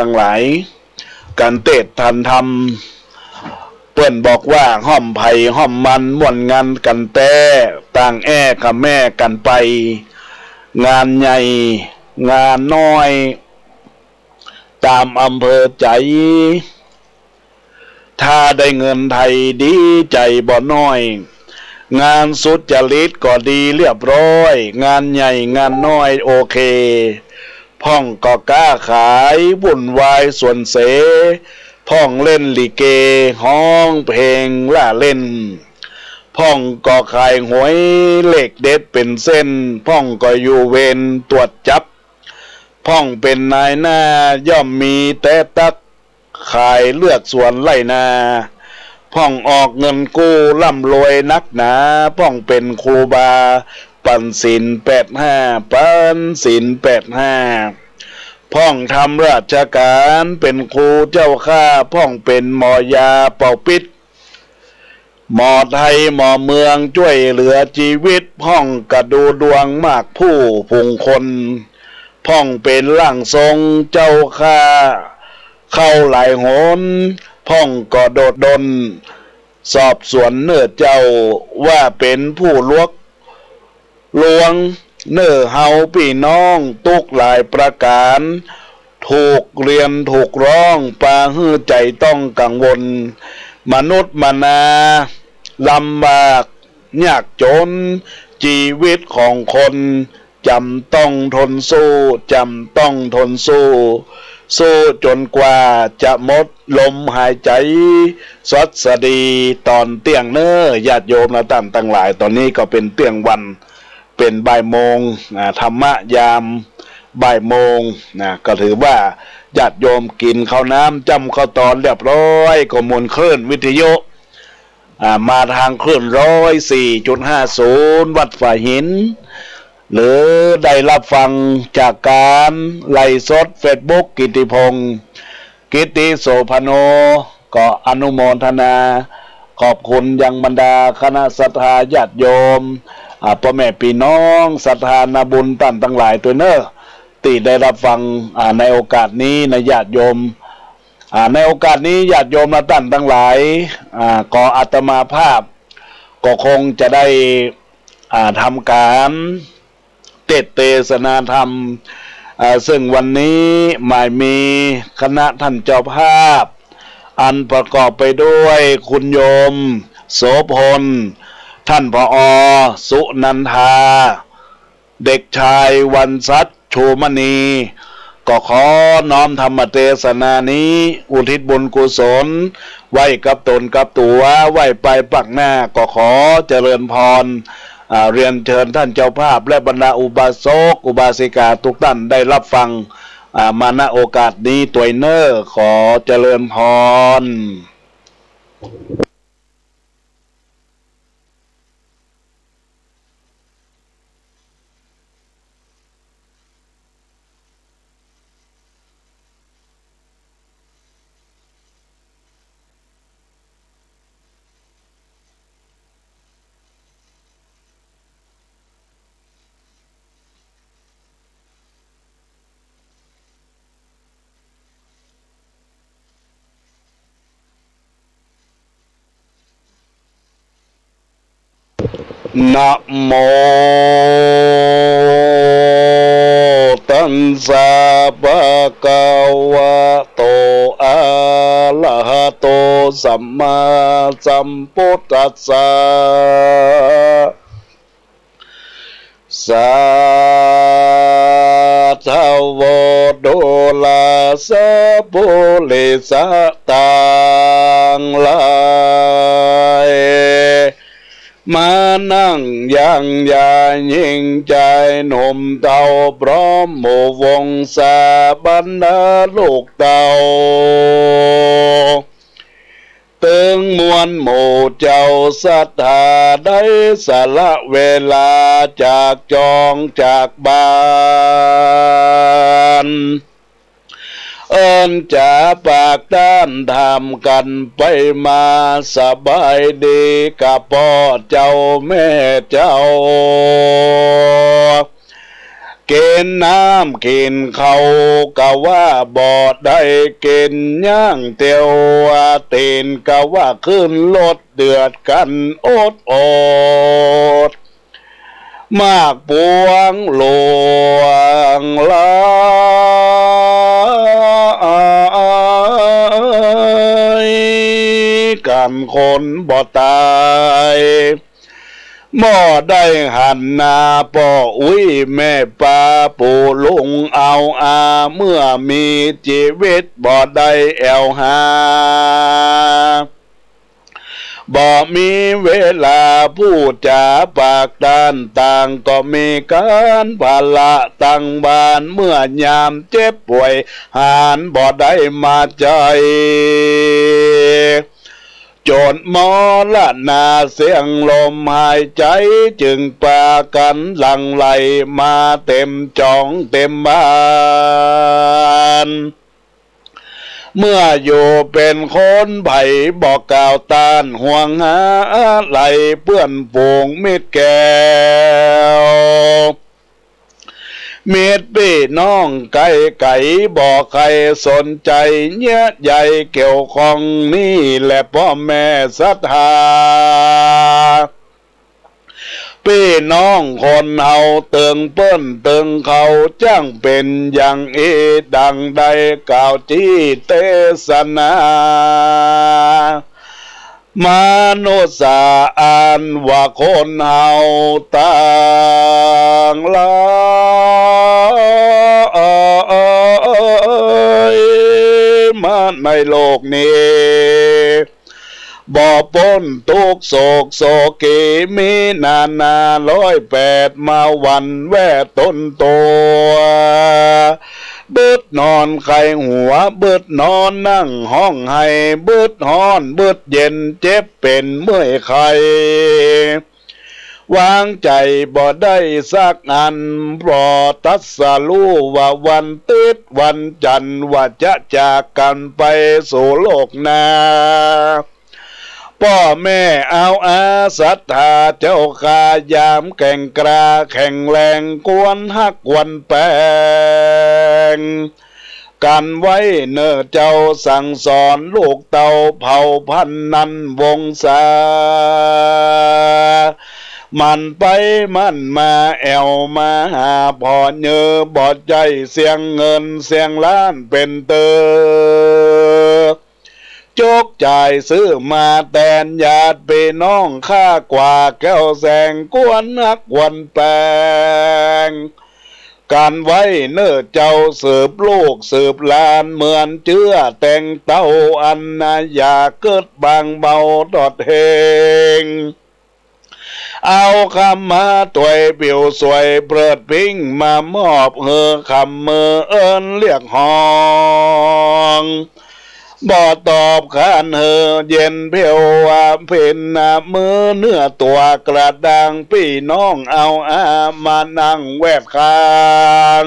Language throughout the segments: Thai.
ตั้งหลายการเตะทันทำเปิ้นบอกว่าห้อมไผ่ห้อมมันม่วนงานกันแต่ต่างกับแม่กันไปงานใหญ่งานน้อยตามอำเภอใจถ้าได้เงินไทยดีใจบ่น้อยงานสุจริตก็ดีเรียบร้อยงานใหญ่งานน้อยโอเคพ่องก็กล้าขายวุ่นวายส่วนเสพ่องเล่นลิเกห้องเพลงล่าเล่นพ่องก็ขายหวยเลขเด็ดเป็นเส้นพ่องก็อยู่เวรตรวจจับพ่องเป็นนายหน้าย่อมมีแต่ตักขายเลือกสวนไร่นาพ่องออกเงินกู้ร่ำรวยนักหนาพ่องเป็นครูบาปันศีล85ปันศีล85พ่องทำราชการเป็นครูเจ้าข้าพ่องเป็นหมอยาเป่าปิดหมอไทยหมอเมืองช่วยเหลือชีวิตพ่องกระดูดวงมากผู้พุงคนพ่องเป็นร่างทรงเจ้าข้าเข้าหลายหนพ่องก็โดดดนสอบสวนเนื้อเจ้าว่าเป็นผู้ลวงเนื้อเฮาพี่น้องตุกหลายประการถูกเรียนถูกร้องปาหื้อใจต้องกังวลมนุษย์มนาลำบากยากจนชีวิตของคนจำต้องทนสู้จำต้องทนสู้จนกว่าจะหมดลมหายใจสวัสดีตอนเที่ยงเน้อญาติโยมและท่านทั้งหลายตอนนี้ก็เป็นเที่ยงวันเป็นบ่ายโมงธรรมะยามบ่ายโมงก็ถือว่าญาติโยมกินข้าวน้ำจำข้าวตอนเรียบร้อยก็มวลคลื่นวิทยุมาทางคลื่น104.50วัดฝ่ายหินหรือได้รับฟังจากการไลฟ์สดเฟซบุ๊กกิติพงศ์กิติโสพโนก็อนุโมทนาขอบคุณยังบรรดาคณะศรัทธาญาติโยมพ่อแม่พี่น้องศรัทธานาบุญท่านทั้งหลายตัวเนอที่ได้รับฟังในโอกาสนี้ในญาติโยมในโอกาสนี้ญาติโยมและท่านทั้งหลายก็อาตมาภาพก็คงจะได้ทำการเทศนาธรรมซึ่งวันนี้หมายมีคณะท่านเจ้าภาพอันประกอบไปด้วยคุณโยมโสพลท่านผอ.สุนันทาเด็กชายวันศักดิ์ชูมณีก็ขอน้อมธรรมเทศนานี้อุทิศบุญกุศลไว้กับตนกับตัวไว้ไปปักหน้าก็ขอเจริญพรเรียนเชิญท่านเจ้าภาพและบรรดาอุบาสกอุบาสิกาทุกท่านได้รับฟังมาณโอกาสนี้ตัวเนอขอเจริญพรนะโมตัสสะภะคะวะโตอะระหะโตสัมมาสัมพุทธัสสะสัทธโวโดลาสะโพเลสะตังหลายมานั่งยังยายิ่งใจหนุ่มเต่าพร้อมหมู่วงศาบรรดาลูกเต่าตึงมวลหมู่เจ้าศรัทธาได้สละเวลาจากจองจากบ้านเอิญจะปากด้านทำกันไปมาสบายดีกับพ่อเจ้าแม่เจ้า เกณฑ์น้ำกินเขากะว่าบ่ได้เกณฑ์ย่างเตียวเตีนกะว่าขึ้นรถเดือดกันโอดโอดมากปวงหลวงลายกันคนบ่ตายบ่ได้หันหน้าป่ออุ้ยแม่ป้าปู่ลุงเอาเมื่อมีชีวิตบ่ได้แอวหาบ่มีเวลาพูดจาปากด้านต่างก็มีการภาระตั้งบ้านเมื่อยามเจ็บป่วยหานบ่ได้มาใจจนมรณาเสียงลมหายใจจึงปากันหลั่งไหลมาเต็มจองเต็มบ้านเมื่ออยู่เป็นคนไผ่บอกกล่าวตานห่วงหาไหลเพื่อนฝูงมิตรแก้วเมียดพี่น้องไก่ไก่บอกใครสนใจเนี้ยใหญ่เกี่ยวข้องนี่แหละพ่อแม่ศรัทธาพี่น้องคนเฮาเติงเปิ้นเติงเขาจ้างเป็นอย่างดังใดกล่าวที่เทศนามนุษย์สาอ่านว่าคนเฮาต่างหลายมาในโลกนี้บ่พ้นทุกโศกโศกีมีนา108มาวันแวดต้นตัวเบิดนอนไข้หัวเบิดนอนนั่งห้องให้เบิดฮ้อนเบิดเย็นเจ็บเป็นเมื่อยไข้วางใจบ่ได้สักอันเพราะตัดสรู้ว่าวันติดวันจันทร์ว่าจะจากกันไปสู่โลกหน้าพ่อแม่เอาศรัทธาเจ้าขายามแข่งกราแข่งแรงกวนฮักวันแปงกันไว้เน้อเจ้าสั่งสอนลูกเต่าเผ่าพันธุ์นั้นวงศามันไปมันมาแอวมาหาพอเนอบอดใจเสียงเงินเสียงล้านเป็นเตอโจกจ่ายซื้อมาแทนญาติพี่น้องค่ากว่าแก้วแสงกวนนักวันแปงการไว้เน้อเจ้าสืบลูกสืบหลานเหมือนเชื้อแต่งเต้าอันนาอยากเกิดบางเบาดอดเฮงเอาคำมาตัวเปี่ยวสวยเปิดพิงมามอบคำมือเอิญเรียกห้องบ่ตอบขานเย็นเพียวเพนมือเนื้อตัวกระดังพี่น้องเอามานั่งแวดข้าง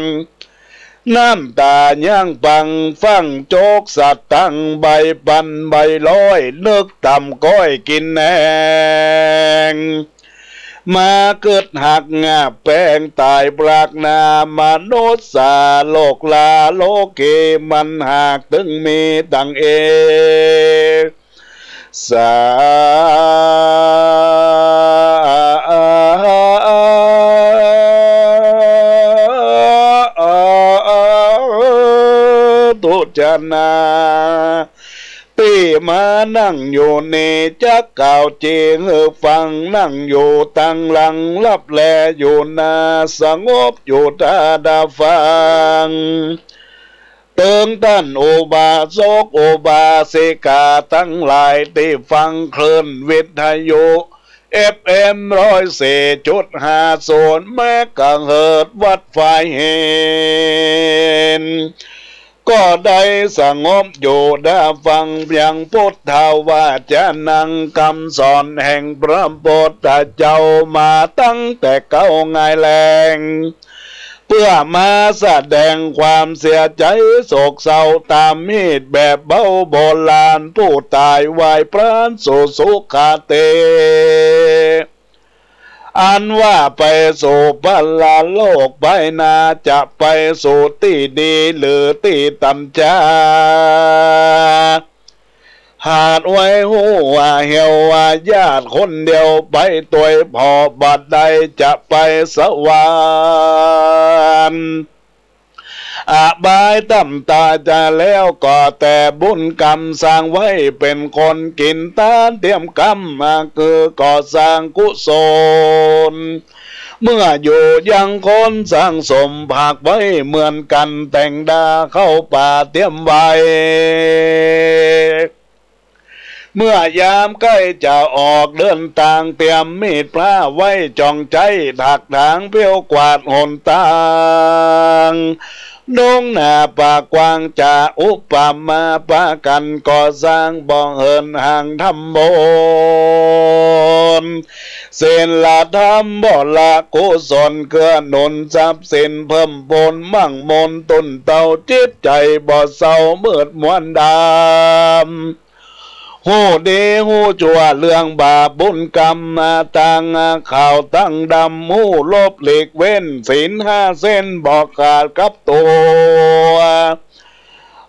น้ำตาย่างปังฟังโจกสัตว์ตั้งใบปันใบลอยนึกต่ำก้อยกินแหงมาเกิดหักงาแป้งตายปรากนามนุษย์สาโลกลาโลเกมันหากถึงมีดังสาตุจนาพี่มานั่งอยู่ในจักก่าวเจงฟังนั่งอยู่ตั้งหลังลับแลอยู่นาสงบอยู่ตาดาฟังเติงท่านโอบาสกโอบาสิกาทั้งหลายที่ฟังคลื่นวิทยุFM 104.50แม้กังเหิดวัดไฟเห็นก็ได้สงบอยู่ได้ฟังเพียงพุทธาวาจานังคำสอนแห่งพระพุทธเจ้ามาตั้งแต่เก่าไงแรงเพื่อมาแสดงความเสียใจโศกเศร้าตามมีดแบบเบาโบราณผู้ตายวายพรานสู่สุขาเต อันว่าไปสู่พลาโลกไปนาจะไปสู่ที่ดีหรือที่ต่ำช้าหาดไว้หูว่าเหี่ยวว่าญาติคนเดียวไปตัวพอบัดใดจะไปสวรรค์อาบายตั้มตาจะแล้วก็แต่บุญกรรมสร้างไว้เป็นคนกินตาเตรียมกรรมมาคือก่อสร้างกุศลเมื่ออยู่ยังคนสร้างสมผักไว้เหมือนกันแต่งดาเข้าป่าเตรียมไว้เมื่อยามใกล้จะออกเดินทางเตรียมมีดพระไว้จ้องใจถักถางเปี้ยวกวาดหนทางดงหน้าป่ากว้างจะอุปมาปะกันก่อสร้างบ่องเหินห่างทำบนเส้นละธรรมบ่ละกุศลเกื้อหนุนทรัพย์สินเพิ่มปนมั่งมนตุนเตาจิตใจบ่เศร้ามืดมวนดำหูดีหูจัวเรื่องบาปบุญกรรมมาต่างข่าวตั้งดำหูลบหลีกเว้นศีลห้าเส้นบอกขาดกับตัว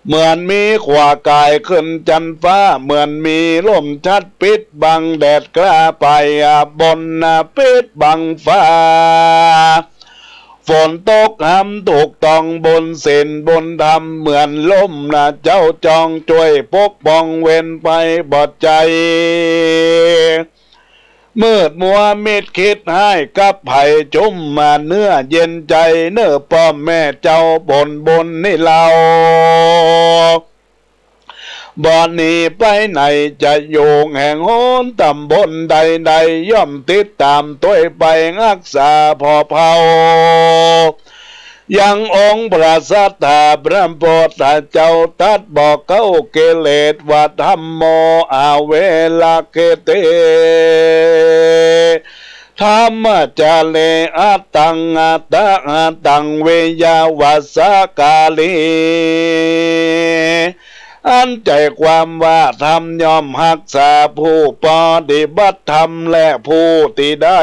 เหมือนมีขวากายขึ้นจันฟ้าเหมือนมีลมชัดปิดบังแดดกล้าไปบนปิดบังฟ้าฝนตกห้ำถูกต้องบนเส้นบนธรรมเหมือนลมเจ้าจองช่วยปกป้องเว้นไปบอดใจมืดมัวมิดคิดให้กับไผ่จุ่มมาเนื้อเย็นใจเนื้อป้อมแม่เจ้าบนนี่เราบ่อนนี้ไปไหนจะโยงแห่งโหนตำบลใดย่อมติดตามตัวไปรักษาพอเผายังองค์พระสัทธาพระโพธิเจ้าตัดบอกเก้าเกเลสว่าธรรมโมอาเวลาเกเตธรรมจาเลอัตตังอัตตะอัตตังเวยาวัสสกาลีอันใจความว่าธรรมยอมรักษาผู้ปฏิบัติธรรมและผู้ที่ได้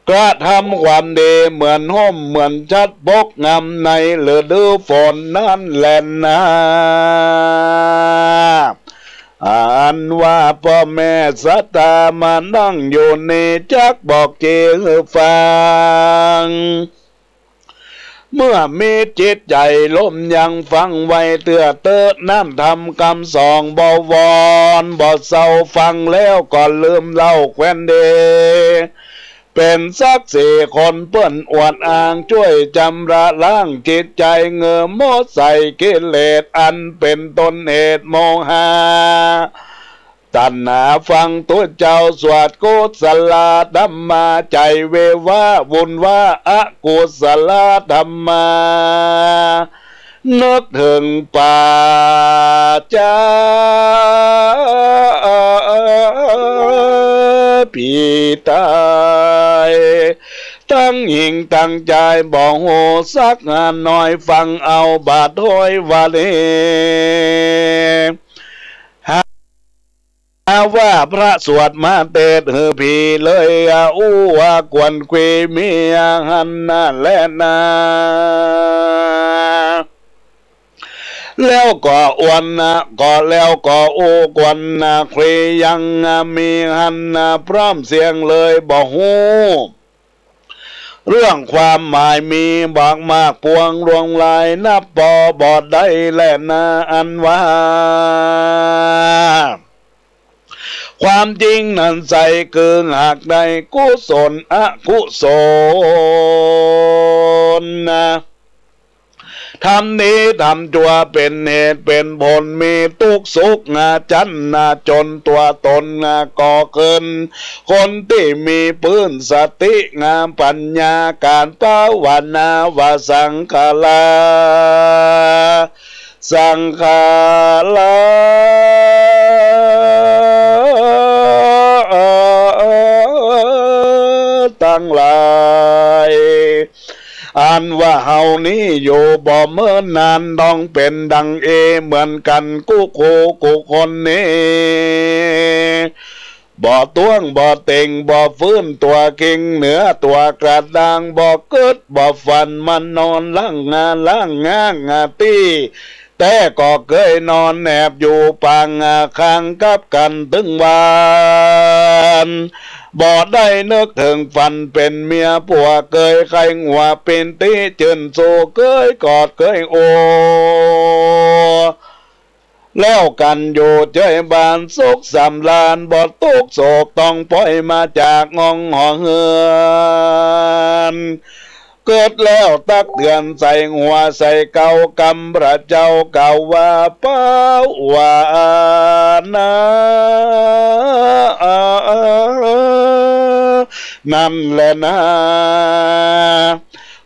กระทำความดีเหมือนห่มเหมือนชัดบกงามในฤดูฝนนั่นแหละนะอันว่าพ่อแม่สัตตามานั่งอยู่ในจักบอกเจอฟังเมื่อมีจิตใจล้มยังฟังไว้เตือเติดน้ำทำคำสองบ่วอนบ่เศร้าฟังแล้วก็ลืมเล่าแควนเดเป็นสักสี่คนเปิ้นอวดอ้างช่วยจำระล้างจิตใจเงือโมใส่กิเลสอันเป็นต้นเหตุโมหะตัณหาฟังตัวเจ้าสวดกุศลธรรมาใจเววาวุ่นว่าอกุศลธรรมานึกถึงป่าจาปีตายตั้งหิ่งตั้งใจบอกโหสักงานหน่อยฟังเอาบาดห้อยวาเลว่าพระสวดมาเตดเฮอพีเลยอู้ว่ากวนเกวมีหันนาและนาแล้วก็อวนก็แล้วก็โอ้กวนครียังมีหันพร้อมเสียงเลยบอกฮู้เรื่องความหมายมีบากมากปวงรวงลายนับปอบอดได้และนาอันว่าความจริงนั้นใส่เกินหากใดกุศลอกุศลทำนี้ทำจัวเป็นเหตุเป็นผลมีทุกสุขจันจนตัวตนก่อเกินคนที่มีพื้นสติงามปัญญาการภาวนาวาสังฆลาสังฆลาตั้งหลายอันว่าเฮานี้อยู่บ่เมื่อนานต้องเป็นดังเหมือนกันกูคนนี้ บ่ต้วงบ่เต่งบ่ฟื้นตัวเก่งเหนือตัวกระด้างบ่เกิดบ่ฝันมันนอนล่างงานล่างงางงาตี้แต่ก็เคยนอนแนบอยู่ปางข้างกับกันถึงวันบ่ได้นึกถึงฝันเป็นเมียผัวเคยใครหัวเป็นตีจืนโซเคยกอดเคยโอแล้วกันอยู่เจยบานสุขสำลานบ่ตุกโศกต้องปล่อยมาจากงองหองเฮือนเกิดแล้วตักเตือนใส่หัวใส่เก่ากำพระเจ้าเก่าว่าเป้าว่านะนั่นแหละนะ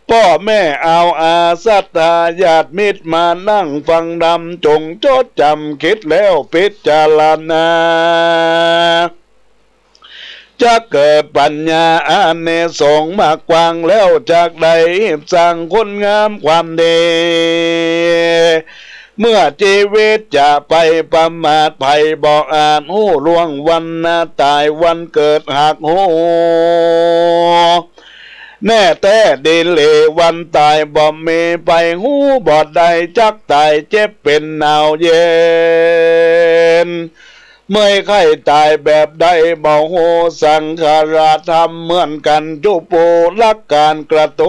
พ่อแม่เอาอาสัตญาติมิตรมานั่งฟังดำจงจดจำคิดแล้วพิจารณาจะเกิดปัญญาอาเนสงส์มากกว้างแล้วจากใดสร้างคนงามความดีเมื่อชีวิตจะไปประมาทภัยบอกอ่านหูล่วงวันนาตายวันเกิดหักหูแน่แต่ดินเลวันตายบ่มีไปหูบ่ได้จักตายเจ็บเป็นหนาวเย็นเมื่อใครตายแบบใดบ่โหสังขารธรรมเหมือนกันจุปูลักการกระโต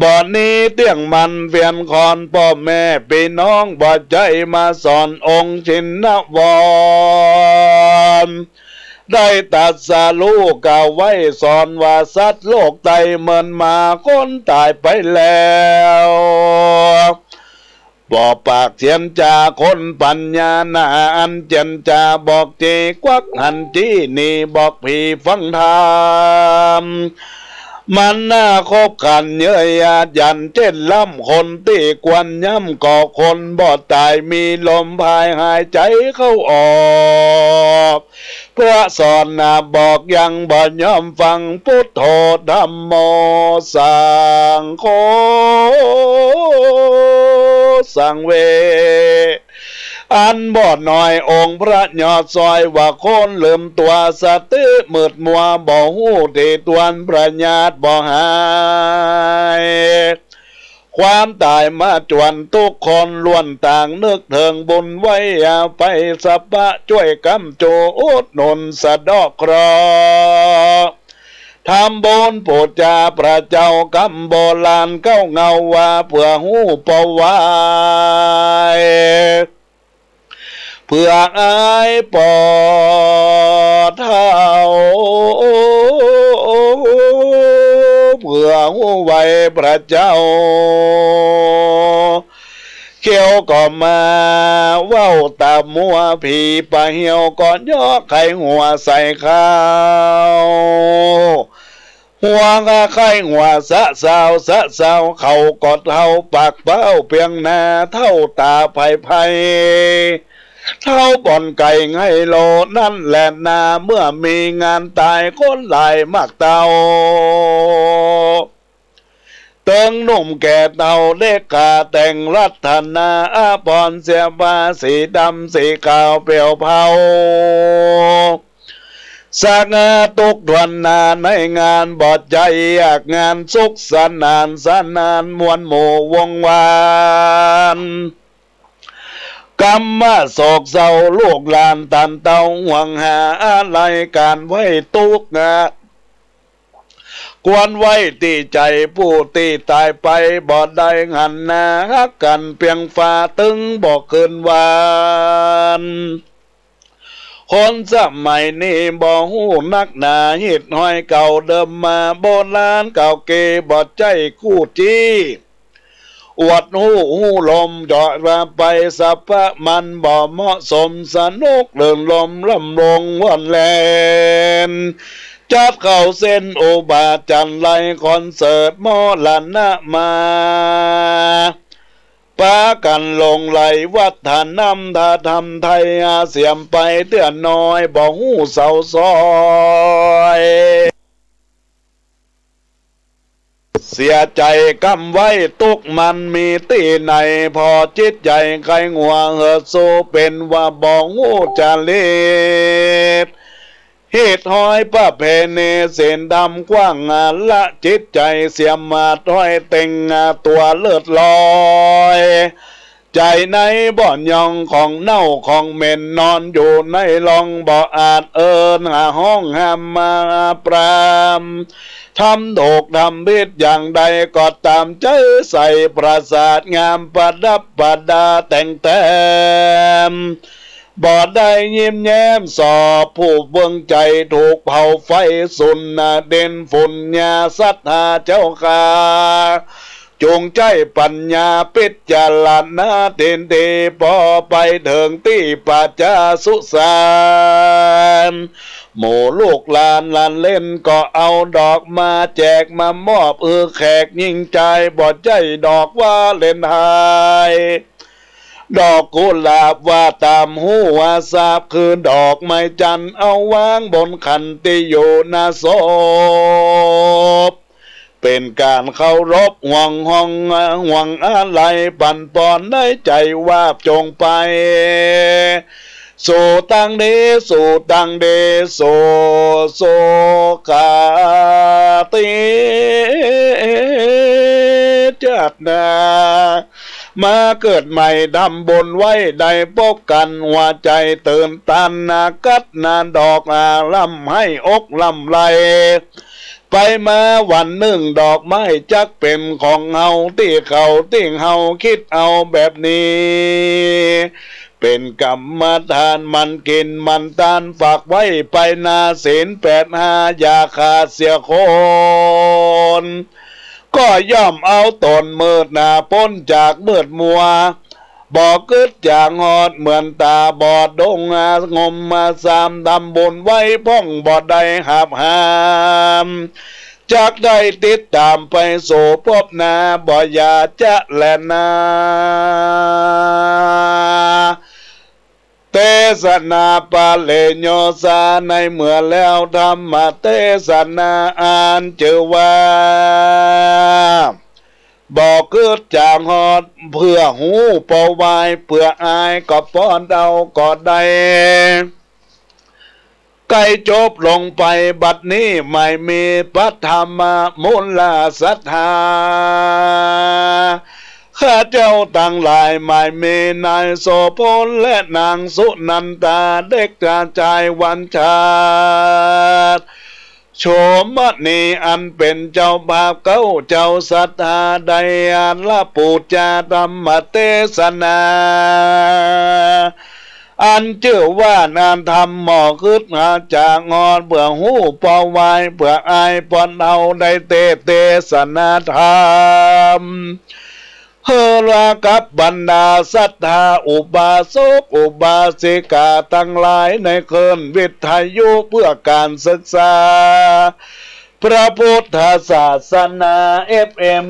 บ่อนนี้เตี้ยงมันเวียนคอนพ่อแม่พี่น้องบ่ใจมาสอนองค์ชินวรได้ตัดสลูกกาไว้สอนว่าสัตว์โลกไตเหมือนมาคนตายไปแล้วบอกปากเสียนจาคนปัญญานาอันเจนจาบอกเจกวักหันจีนี่บอกพี่ฟังธรรมมันน่าคบกันเยื่อยายันเช่นล่ำคนตีกวนย่ำก่อคนบ่ตายมีลมพายหายใจเข้าออกพระสอนนาบอกยังบ่ยอมฟังพุทโธธัมโมสังโฆสังเวอันบ่หน่อยองค์พระยอดซอยว่าคนลืมตัวสติมืดมัวบ่หูที่ตวนประญาตบ่หายความตายมาจวนทุกคนล้วนต่างนึกถึงบุญไว้อย่าไปสัพพะช่วยกำโจอุดหนุนสะดอกเคราะห์ทำบุญปูจาพระเจ้ากำโบราณเก้าเงาว่าเพื่อหูปวายเพื่ออายปอดเท้าเพื่อหูไว้พระเจ้าเขียวก็มาเว้าตามัวผีปะเหี่ยวก่อนย่อไข่หัวใส่ข้าวหัวกะไข่หัวสะสาวเขากอดเท้าปากเป้าเพียงหน้าเท่าตาไผ่เท่าบ่อนไก่ไงโลนั่นแหละนาเมื่อมีงานตายคนหลายมากเต่าเติงหนุ่มแก่เต่าเด็กกาแต่งรัตนาอาพรเสียบาสีดำสีขาวเปลี่ยวเผาสักตุกดวนนาในงานบอดใจอยากงานสุขสนานมวลหมู่วงวานกรรมโศกเศร้าลูกหลานตันเต้าหวังหาอะไรการไว้ตุกควรไว้ตีใจผู้ตีตายไปบ่ได้หันหน้าฮักกันเพียงฟ้าตึงบอกคืนวานคนสมัยนี้บ่หูนักหนาหิดห้อยเก่าเดิมมาโบราณเก่าเกบ่ใจคู่จี้อวดหูลมจอดมาไปสัพพะมันบ่เหมาะสมสนุกเลื่อนลมลำลงวันแลนจับเข้าเส้นโอบาจันไลคอนเสิร์ตมอลนะมาปากันลงไหลวัฒนธรรมถ้าทำไทยอาเสียมไปเตือนน้อยบ่หูเศร้าซอย สียใจกำไว้ตุกมันมีตีไหนพอจิตใจใครงัวเหือโซเป็นว่าบ่งูจะเล็ดเหตุหอยป้าเพเนเส้นดำกว้างละจิตใจเสียมาต้อยเต็งตัวเลือดลอยใจในบ่อนยองของเน่าของเหม็นนอนอยู่ในลองบ่อาจเอิญห้องห้ามมาปรามทำโดกทำพิษอย่างใดก็ตามใจใส่ประสาทงามประดับประดาแต่งแต้มบ่ได้ยิ้มแย้มสอบผู้เบิ่งใจถูกเผาไฟสุนเด่นฝุ่นยาสัทธาเจ้าคาจงใจปัญญาปิจารณาเต็นเตพอไปเถิงที่ปัจจาสุสานหมู่ลูกหลานเล่นก็เอาดอกมาแจกมามอบแขกยิ่งใจบ่ใจดอกว่าเล่นหายดอกกุหลาบว่าตามหูว่าทราบคือดอกไม้จันทร์เอาวางบนขันติโยนาศพเป็นการเคารพหวังห้องหวังอะไรปั่นปอนได้ใจว่าจงไปสู่ตังเดสู่ตังเดโสโสกาติจัดนามาเกิดใหม่ดำบนไว้ได้พบกันหัวใจเตือนตันกัดนาดอกลำให้อกลำไหลไปมาวันหนึ่งดอกไม้จักเป็นของเฮาที่เขาติ้งเฮาคิดเอาแบบนี้เป็นกรรมฐานมันกินมันตานฝากไว้ไปนาศีล85อย่าขาดเสียคนก็ย่อมเอาตนมืดหน้าพ้นจากมืดมัวบ่กึดจากหอดเหมือนตาบอดดงงมมาสามดำบนไว้พ่องบ่ได้หับหามจากได้ติดตามไปโสพบนาบ่อยาจะแลนาเทศนาปาเลโยสาในเมื่อแล้วธรรมเทศนาอ่านเจอว่าบอกเกิดจากหอดเพื่อหูเป่าไว้เพื่ออายก็ป้อนเอาก็ได้ใกล้จบลงไปบัดนี้ไม่มีปัธรรมมูลศรัทธาข้าเจ้าตั้งหลายไม่มีนายโสพลและนางสุนันตาเด็กกระจายวันชาติโฉมณีอันเป็นเจ้าบาปเก้าเจ้าศรัทธาใดอันละปูจาธรรมเทศนาอันเชื่อว่านานทำหมอคืดมาจากงอนเบื่อหูปอวายเบื่ออายปอนเอาได้เทศนาธรรมเฮรากับบรรดาศรัทธาอุบาสกอุบาสิกาทั้งหลายในเคลื่อนวิทยุเพื่อการศึกษาพระพุทธศาสนา FM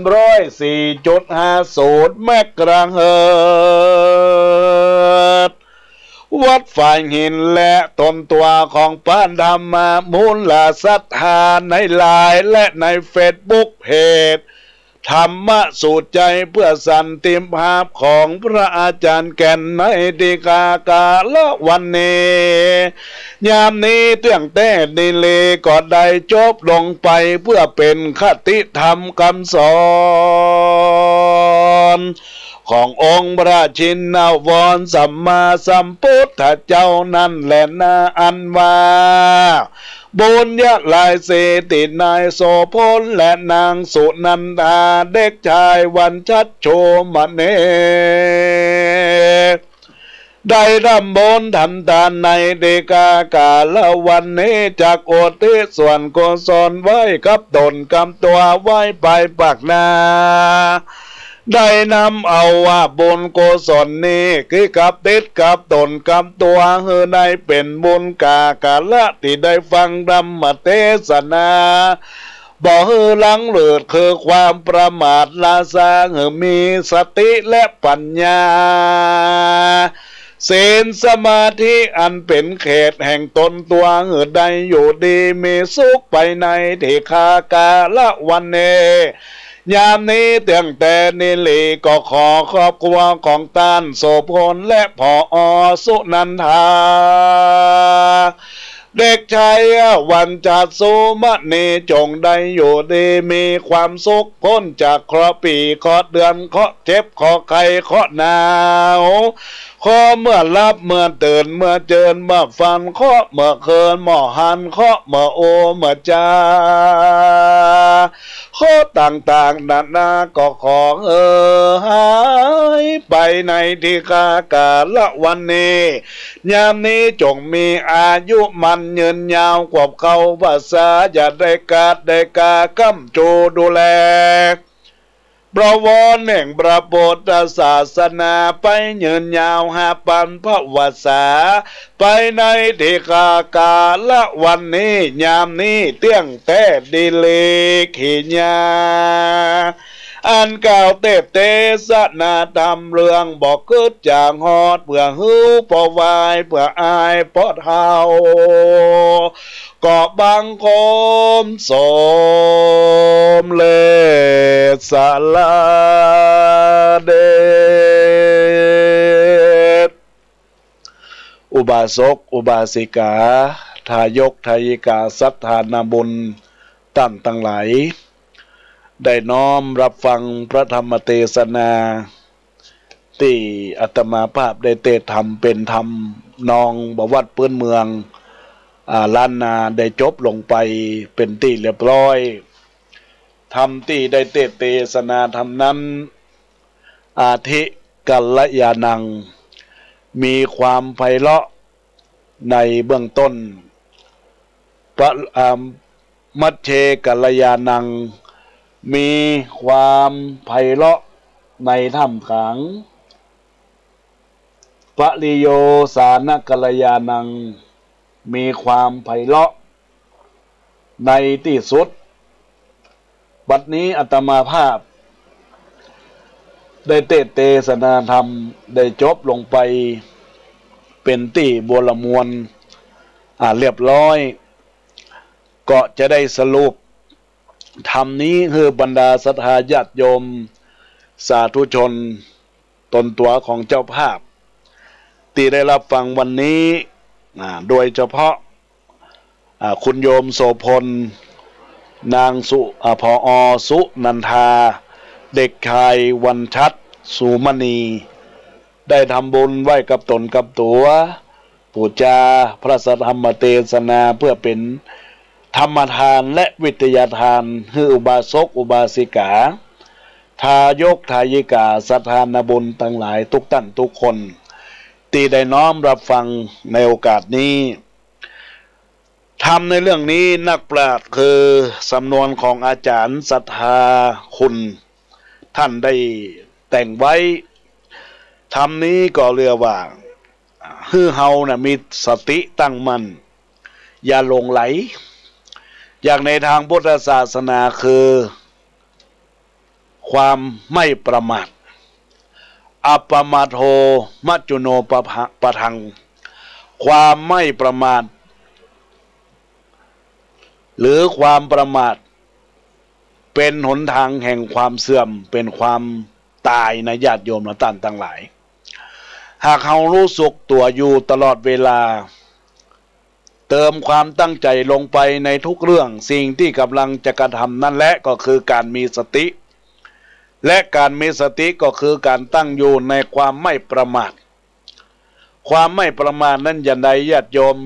104.50 แมกระเฮิรตซ์วัดฝ่ายหินและตนตัวของปานธรรมมูลศรัทธาในไลน์และในเฟซบุ๊กเพจธรรมะสูตรใจเพื่อสันติภาพของพระอาจารย์แก่นในดีกากาละวันนี้ยามนี้เตื้องแต่ดีเลก็ได้จบลงไปเพื่อเป็นคติธรรมคำสอนขององค์พระชินวรสัมมาสัมพุทธเจ้านั่นแหละนะอันว่าบุญยะลายเสตินายโสพลและนางสุนันทาเด็กชายวันชัดโชมเนได้รำบนทำทานในเดกากาละวันนี้จากโอทิส่วนกุศลไว้กับตนกำตัวไว้ไปปากนาได้นำเอาว่าบุญกุศลนี้คือกับติดกับตนกับตัวเฮือได้เป็นบุญกละที่ได้ฟังธรรมเทศนาบ่ฮือหลังเลิศคือความประมาทลาซาเฮือมีสติและปัญญาศีลสมาธิอันเป็นเขตแห่งตนตัวเฮือได้อยู่ดีมีสุขไปในที่คากาละวันเน ยามนี้เตืองแต่นิลีก็ขอครอบครัวของตานโสพลและผอสุนันทาเด็กชายวันจัดสุมณีจงได้อยู่ดีมีความสุขพ้นจากเคราะห์ปีเคราะห์เดือนเคราะห์เจ็บเคราะห์ไข้เคราะห์หนาวขอเมื่อรับเมื่อตื่นเมื่อเจินเมื่อฟันเคาะเมื่อเคินเมื่อหันเคาะเมื่อโอเมื่อจาข้อต่างๆนานาก็ขอหายไปในที่กากาละวันนี้ยามนี้จงมีอายุมันยืนยาวกว่าเขาภาษาอย่าได้กาดได้กากำจูดูแลประวรแห่งพระพุทธศาสนาไปยืนยาวหาปันพระวาสาไปในที่กากาละวันนี้ยามนี้เตี้ยงแต่ดีเลขีญาอันก่าวเตบเตสนาทำเรื่องบอกกึดจางฮอดเพื่อฮื้อปอวายเพื่ออายปอดเฮาก็บังคมสมเลสลาเดชอุบาสกอุบาสิกาทายกทายิกาสัทธานาบุญตั้งทั้งหลายได้น้อมรับฟังพระธรรมเทศนาที่อาตมาภาพได้เทศธรรมเป็นธรรมนองบวัดพื้นเมืองล้านนาได้จบลงไปเป็นที่เรียบร้อยธรรมที่ได้เทศนาธรรมนั้นอาทิกัลยาณังมีความไพเราะในเบื้องต้นพระมัชเชกัลยาณังมีความไพเราะในท่ามขังปริโยสานกัลยาณังมีความไพเราะในที่สุดบัดนี้อาตมาภาพได้เทศนาธรรมได้จบลงไปเป็นที่บัวละมวลเรียบร้อยก็จะได้สรุปธรรมนี้คือบรรดาศรัทธาญาติโยมสาธุชนตนตัวของเจ้าภาพที่ได้รับฟังวันนี้โดยเฉพาะคุณโยมโสพลนางสุผอสุนันทาเด็กชายวันชัดสุมณีได้ทำบุญไหว้กับตนกับตัวปูจาพระสัทธรรมเทศนาเพื่อเป็นธรรมทานและวิทยาทานให้อุบาสกอุบาสิกาทายกทายิกาสถานบุญทั้งหลายทุกท่านทุกคนที่ได้น้อมรับฟังในโอกาสนี้ทำในเรื่องนี้นักปราชญ์คือสำนวนของอาจารย์ศรัทธาคุณท่านได้แต่งไว้ทำนี้ก็เรียกว่าฮือเฮานะมีสติตั้งมั่นอย่าหลงไหลอย่างในทางพุทธศาสนาคือความไม่ประมาทอัปปมาโทมัจจุโนปะทังความไม่ประมาทหรือความประมาทเป็นหนทางแห่งความเสื่อมเป็นความตายในญาติโยมและท่านทั้งหลายหากเรารู้สึกตัวอยู่ตลอดเวลาเติมความตั้งใจลงไปในทุกเรื่องสิ่งที่กำลังจะกระทำนั่นแหละก็คือการมีสติและการมีสติก็คือการตั้งอยู่ในความไม่ประมาทความไม่ประมาทนั้นอย่างใดญาติโยม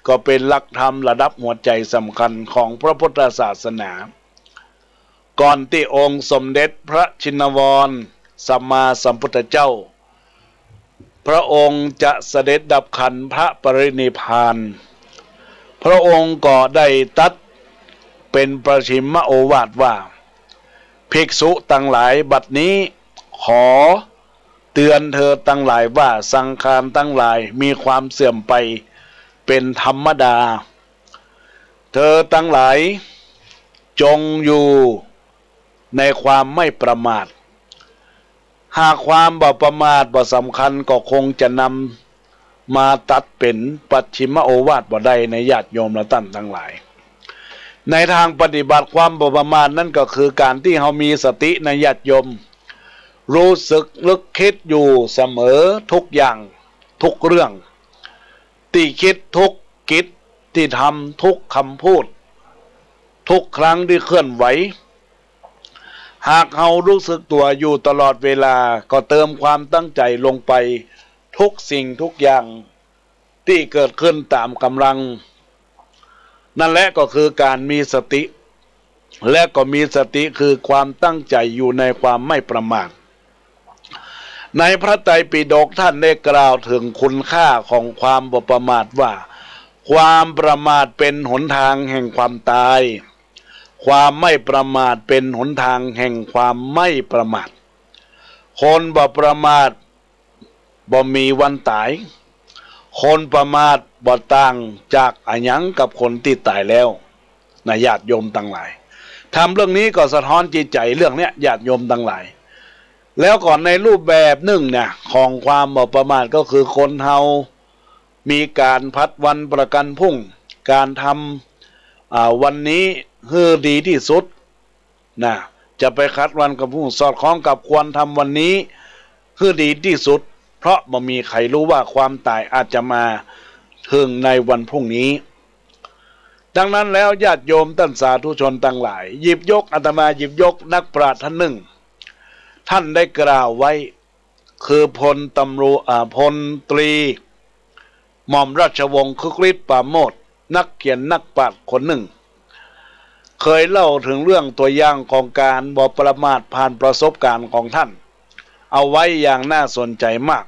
ก็เป็นหลักธรรมระดับหัวใจสำคัญของพระพุทธศาสนาก่อนที่องค์สมเด็จพระชินวรสัมมาสัมพุทธเจ้าพระองค์จะเสด็จดับขันธ์พระปรินิพพานพระองค์ก็ได้ตรัสเป็นประชิมโอวาทว่าภิกษุทั้งหลายบัดนี้ขอเตือนเธอทั้งหลายว่าสังขารทั้งหลายมีความเสื่อมไปเป็นธรรมดาเธอทั้งหลายจงอยู่ในความไม่ประมาทหากความบ่ประมาทบ่สำคัญก็คงจะนำมาตัดเป็นปัจฉิมโอวาทบ่ได้ในญาติโยมและท่านทั้งหลาย ในทางปฏิบัติความบ่ประมาทนั่นก็คือการที่เรามีสติในญาติโยมรู้สึกนึกคิดอยู่เสมอทุกอย่างทุกเรื่องที่คิดทุกกิจที่ทำทุกคำพูดทุกครั้งที่เคลื่อนไหวหากเรารู้สึกตัวอยู่ตลอดเวลาก็เติมความตั้งใจลงไปทุกสิ่งทุกอย่างที่เกิดขึ้นตามกำลังนั่นแหละก็คือการมีสติและก็มีสติคือความตั้งใจอยู่ในความไม่ประมาทในพระไตรปิฎกท่านได้กล่าวถึงคุณค่าของความบ่ประมาทว่าความประมาทเป็นหนทางแห่งความตายความไม่ประมาทเป็นหนทางแห่งความไม่ประมาทคนบ่ประมาทบ่มีวันตายคนประมาทบ่ต่างจากอะหยังกับคนที่ตายแล้วนะญาติโยมทั้งหลายทำเรื่องนี้ก็สะท้อนจิตใจเรื่องเนี้ยญาติโยมทั้งหลายแล้วก่อนในรูปแบบหนึ่งเนี่ยของความบ่ประมาทก็คือคนเฮามีการพัดวันประกันพรุ่งการทำวันนี้ให้ดีที่สุดนะจะไปคัดวันกับพรุ่งสอดคล้องกับควรทำวันนี้ให้ดีที่สุดเพราะบ่มีใครรู้ว่าความตายอาจจะมาถึงในวันพรุ่งนี้ดังนั้นแล้วญาติโยมท่านสาธุชนทั้งหลายหยิบยกอาตมาหยิบยกนักปราชญ์ท่านหนึ่งท่านได้กล่าวไว้คือพลตรีหม่อมราชวงศ์คึกฤทธิ์ปราโมทย์นักเขียนนักปราชญ์คนหนึ่งเคยเล่าถึงเรื่องตัวอย่างของการบ่ประมาทผ่านประสบการณ์ของท่านเอาไว้อย่างน่าสนใจมาก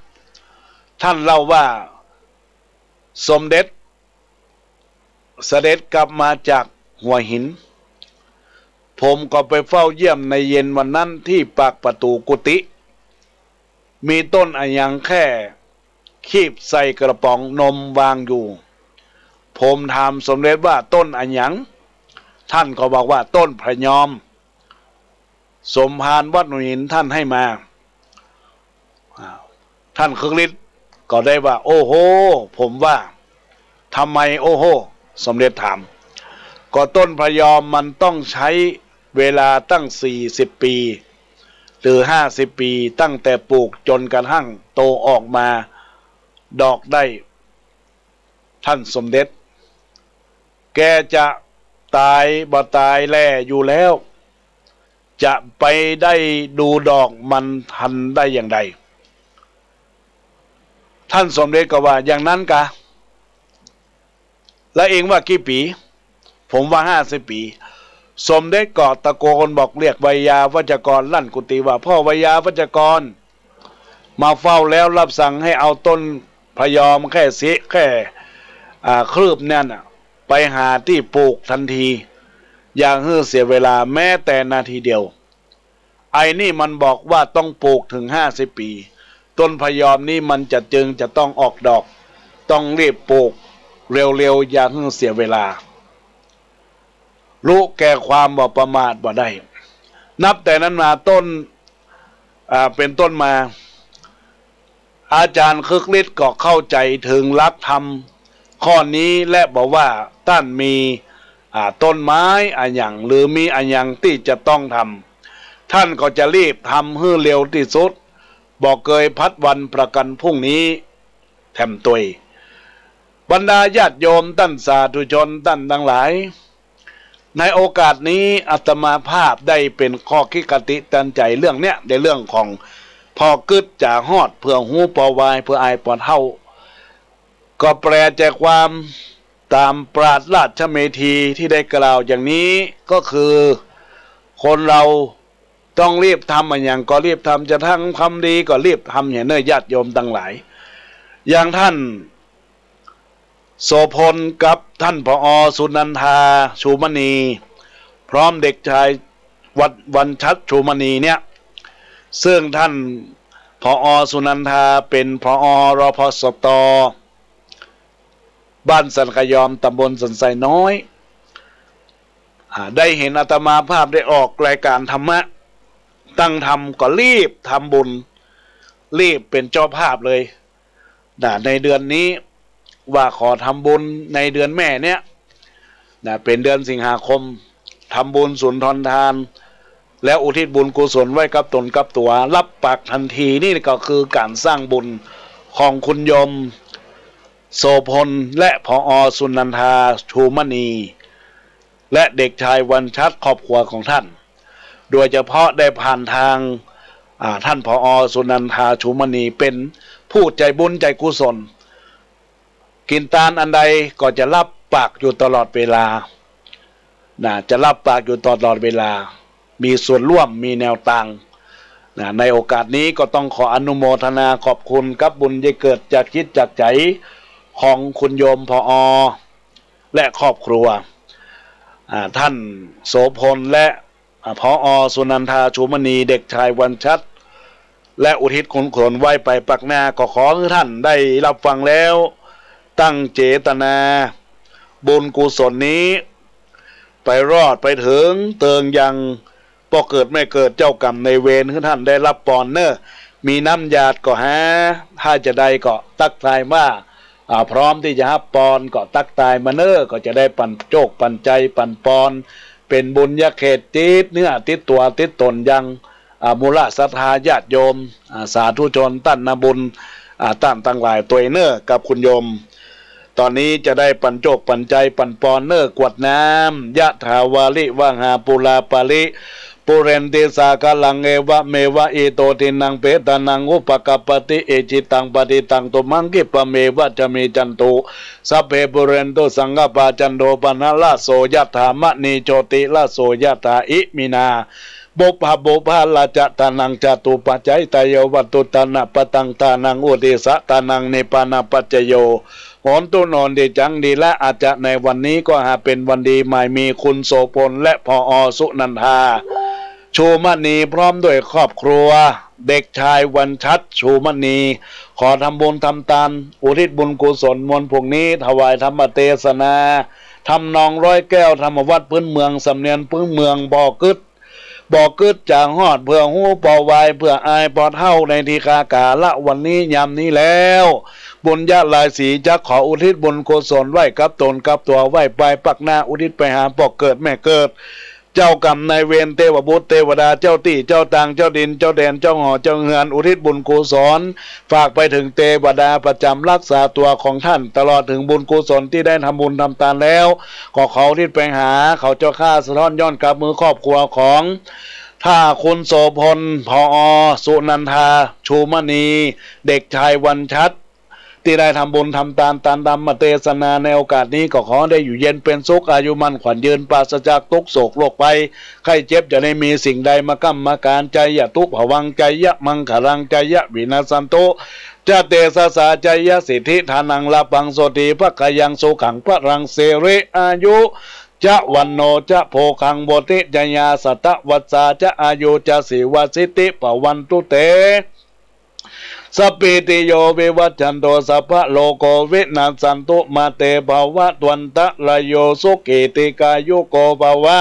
ท่านเล่าว่าสมเด็จเสด็จกลับมาจากหัวหินผมก็ไปเฝ้าเยี่ยมในเย็นวันนั้นที่ปากประตูกุฏิมีต้นอะหยังแค่คีบใส่กระป๋องนมวางอยู่ผมถามสมเด็จว่าต้นอะหยังท่านก็บอกว่าต้นพระยอมสมภารวัดหัวหินท่านให้มาท่านคึกฤทธิ์ก็ได้ว่าโอ้โหผมว่าทำไมโอ้โหสมเด็จถามก็ต้นพระยอมมันต้องใช้เวลาตั้ง40 ปีหรือ50 ปีตั้งแต่ปลูกจนกระทั่งโตออกมาดอกได้ท่านสมเด็จแกจะตายบ่ตายแล่อยู่แล้วจะไปได้ดูดอกมันทันได้อย่างใดท่านสมเด็จก็ว่าอย่างนั้นกะแล้วเองว่ากี่ปีผมว่า50 ปีสมเด็จก็ตะโกนบอกเรียกไวยาวัจกรลั่นกุฏิว่าพ่อไวยาวัจกรมาเฝ้าแล้วรับสั่งให้เอาต้นพยอมแค่คลืบนั่นไปหาที่ปลูกทันทีอย่างให้เสียเวลาแม้แต่นาทีเดียวไอ้นี่มันบอกว่าต้องปลูกถึง50 ปีต้นพยอมนี่มันจะต้องออกดอกต้องรีบปลูกเร็วๆอย่าให้เสียเวลารู้แก่ความบ่ประมาทบ่ได้นับแต่นั้นมาต้นเป็นต้นมาอาจารย์คึกฤทธิ์ก็เข้าใจถึงหลักธรรมข้อนี้และบอกว่าท่านมีต้นไม้อะหยังหรือมีอะหยังที่จะต้องทำท่านก็จะรีบทำให้เร็วที่สุดบอกเกยพัดวันประกันพรุ่งนี้แถมตัวบรรดาญาติโยมท่านสาธุชนท่านทั้งหลายในโอกาสนี้อาตมาภาพได้เป็นข้อคิดคติเตือนใจเรื่องเนี้ยในเรื่องของพอกึดจากฮอดเพื่อหูปอวายเพื่ออายปอเท่าก็แปลใจความตามปราชญ์ราชเมธีที่ได้กล่าวอย่างนี้ก็คือคนเราต้องรีบทำอย่างก็รีบทำจะทั้งคำดีก็รีบทำอย่างเนื้อญาติโยมทั้งหลายอย่างท่านโสพลกับท่านผอ.สุนันทาชูมณีพร้อมเด็กชายวันชัดชูมณีเนี่ยซึ่งท่านผอ.สุนันทาเป็นผอ.รพสต.บ้านสันขยอมตำบลสันไซน้อยได้เห็นอาตมาภาพได้ออกรายการธรรมะตั้งทำก็รีบทำบุญรีบเป็นเจ้าภาพเลยในเดือนนี้ว่าขอทำบุญในเดือนแม่เนี่ย เป็นเดือนสิงหาคมทำบุญสุนทรทานแล้วอุทิศบุญกุศลไว้กับตนกับตัวรับปากทันทีนี่ก็คือการสร้างบุญของคุณโยมโสพลและผอ.สุนันทาชูมณีและเด็กชายวันชัดครอบครัวของท่านโดยเฉพาะได้ผ่านทางท่านผอ.สุนันทาชูมณีเป็นผู้ใจบุญใจกุศลกินตาลอันใดก็จะรับปากอยู่ตลอดเวลาจะรับปากอยู่ตลอดเวลามีส่วนร่วมมีแนวต่างในโอกาสนี้ก็ต้องขออนุโมทนาขอบคุณกับบุญที่เกิดจากจิตจากใจของคุณโยมผอ.และครอบครัวท่านโสพลและผอ.สุนันทาชูมณีเด็กชายวันชัดและอุทิศคุณกุศลไว้ไปปักหน้าก็ขอให้ท่านได้รับฟังแล้วตั้งเจตนาบุญกุศลนี้ไปรอดไปถึงเติงยังพอเกิดไม่เกิดเจ้ากรรมในเวรให้ท่านได้รับปอนเนอร์มีน้ำญาติก็หาถ้าจะได้ก็ตักทายว่าพร้อมที่จะรับปอนก็ตักตายมาเนอร์ก็จะได้ปันโจกปันใจปันปอนเป็นบุญญาเขตติดเนื้อติดตัวติดตนยังมูลศรัทธาญาติโยมสาธุชนตั้นนาบุญตั้นตั้งหลายตัวเนอร์กับคุณโยมตอนนี้จะได้ปันโจกปันใจปันปอนเนอร์กวดน้ำยะถาวาลิวะหาปุลาปาลิปุเรนติสากลังเอวะเมวะอิโตตินังเปตานังอุปกปปติเอจิตังปฏิตังตุมังกิปะเมวะจะมีจันตุสัพเพปุเรนตุสังฆปาจันโดปนะละโสยะถามะนีโจติละโสยะถาอิมินาบุพาลาจะตานังจตุปัจจัยตายวัตตุตานะปตังตานังอุติสะตานังเนปานาปัจจโยโหนตุนอนดีจังดีและอาจจะในวันนี้ก็หาเป็นวันดีใหม่มีคุณโสพลและผอ.สุนันทาชูมณีพร้อมด้วยครอบครัวเด็กชายวันชัดชูมณีขอทำบุญทำทานอุทิศบุญกุศลมวลพวกนี้ถวายธรรมเทศนาทำนองร้อยแก้วธรรมวัดพื้นเมืองสำเนียงพื้นเมืองบ่อกึดจากหอดเพื่อหูปอวายเพื่ออายปอเท่าในทีคากาละวันนี้ยามนี้แล้วบุญญาลายสีจะขออุทิศบุญกุศลไว้กับตนกับตัวไว้ไปปักหน้าอุทิศไปหาปอกเกิดแม่เกิดเจ้ากรรมนายเวรเทวบุตรเทวดาเจ้าตี้เจ้าต่างเจ้าดินเจ้าแดนเจ้าหอเจ้าเฮือนอุทิศบุญกุศลฝากไปถึงเทวดาประจำรักษาตัวของท่านตลอดถึงบุญกุศลที่ได้ทำบุญทำทานแล้วก็เขาอุทิศไปหาเขาเจ้าข้าสะท้อนย้อนกลับมือครอบครัวของถ้าคุณโสพลผอ.สุนันทาชูมณีเด็กชายวันชัดที่ได้ทำบุญทำทานตามธรรมเทศนาในโอกาสนี้ก็ขอได้อยู่เย็นเป็นสุขอายุมั่นขวัญยืนปราศจากทุกโศกโรคภัยไข้เจ็บจะได้มีสิ่งใดมากั้มมาการใจยะทุกภวังใจยะมังคลังใจยะวินาสันโตจะเตสสาใจยะสิทธิทานังลาปังโสติภคยังสุขังพระรังเสเรอายุจะวันโนจะโพคังโบติจยาสัตวัสสาจะอายุจะสิวสิติปวันตุเตสัพพิติโยวิวัชชันโตสัพพะโลโกวินาศสันตุมาเตภวะตวันตะลโยสุกิติกายุโกภวะ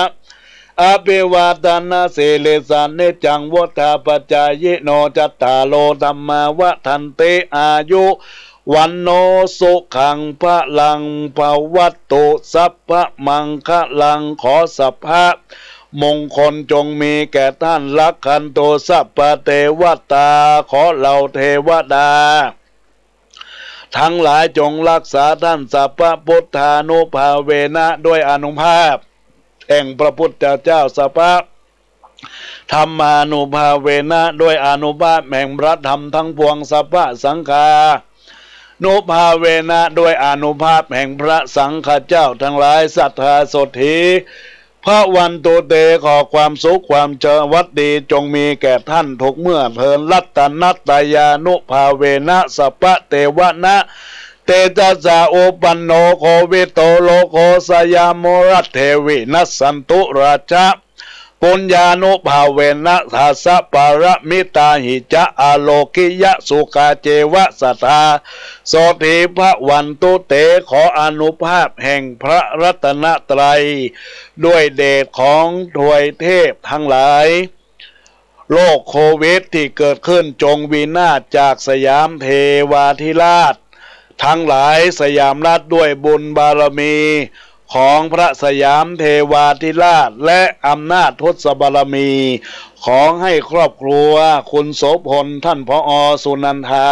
อภิวาทนาเสเลสานิจังวุฒาปัจจายโนจัตตาโลธัมมาวะทันเตอายุวันโนสุขังพะลังภวัตตุสัพพะมังคะลังขอสัพพะมงคลจงมีแก่ท่านลักขันโตสัพพะเทวตาขอเหล่าเทวดาทั้งหลายจงรักษาท่านสัพพะพุทธานุภาเวนะด้วยอานุภาพแห่งพระพุทธเจ้าสัพพะธรรมานุภาเวนะด้วยอานุภาพแห่งพระธรรมทั้งปวงสัพพะสังฆานุภาเวนะด้วยอานุภาพแห่งพระสังฆเจ้าทั้งหลายศรัทธาสดถีพระวันตุเตขอความสุขความเจริญวัดดีจงมีแก่ท่านทุกเมื่อเทินรัตนัตตยานุภาเวนะสัพพะเทวนะเตจัสสะโอปันโนโควิโตโลโคสยามโมรัตเทวินัสสันตุราชะปุญญานุภาเวนะทัสสะปารมิตาหิจะอโลกิยะสุขาเจวะสัทธาโสติพระวันตุเตขออนุภาพแห่งพระรัตนตรัยด้วยเดชของถวยเทพทั้งหลายโรคโควิดที่เกิดขึ้นจงวินาศจากสยามเทวาธิราชทั้งหลายสยามราชด้วยบุญบารมี ของพระสยามเทวาธิราชและอำนาจทศบารมีของให้ครอบครัวคุณโสพลท่านผอ.สุนันทา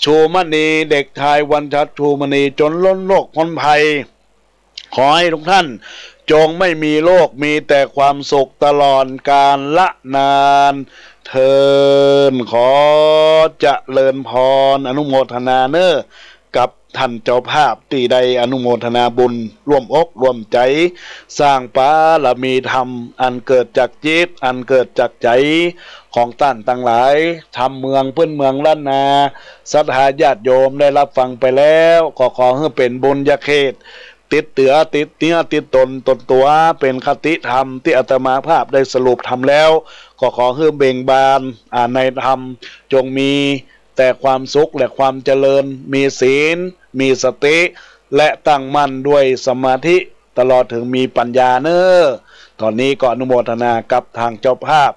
ชูมณีเด็กชายวันชัดชูมณีจนล้นโลกพ้นภัยขอให้ทุกท่านจงไม่มีโรคมีแต่ความสุขตลอดกาลละนานเทินขอเจริญพรอนุโมทนาเนอกับท่านเจ้าภาพที่ใดอนุโมทนาบุญร่วมอกร่วมใจสร้างบารมีธรรมอันเกิดจากจิตอันเกิดจากใจของท่านทั้งหลายทำเมืองเพื่อนเมืองล้านนาศรัทธาญาติโยมได้รับฟังไปแล้วก็ขอให้เป็นบุญญาเขตติดเตือติดเนื้อติดตนตัวเป็นคติธรรมที่อาตมาภาพได้สรุปทำแล้วก็ขอให้เบ่งบานในธรรมจงมีแต่ความสุขและความเจริญมีศีลมีสติและตั้งมั่นด้วยสมาธิตลอดถึงมีปัญญาเนอตอนนี้ก็อนุโมทนากับทางเจ้าภาพ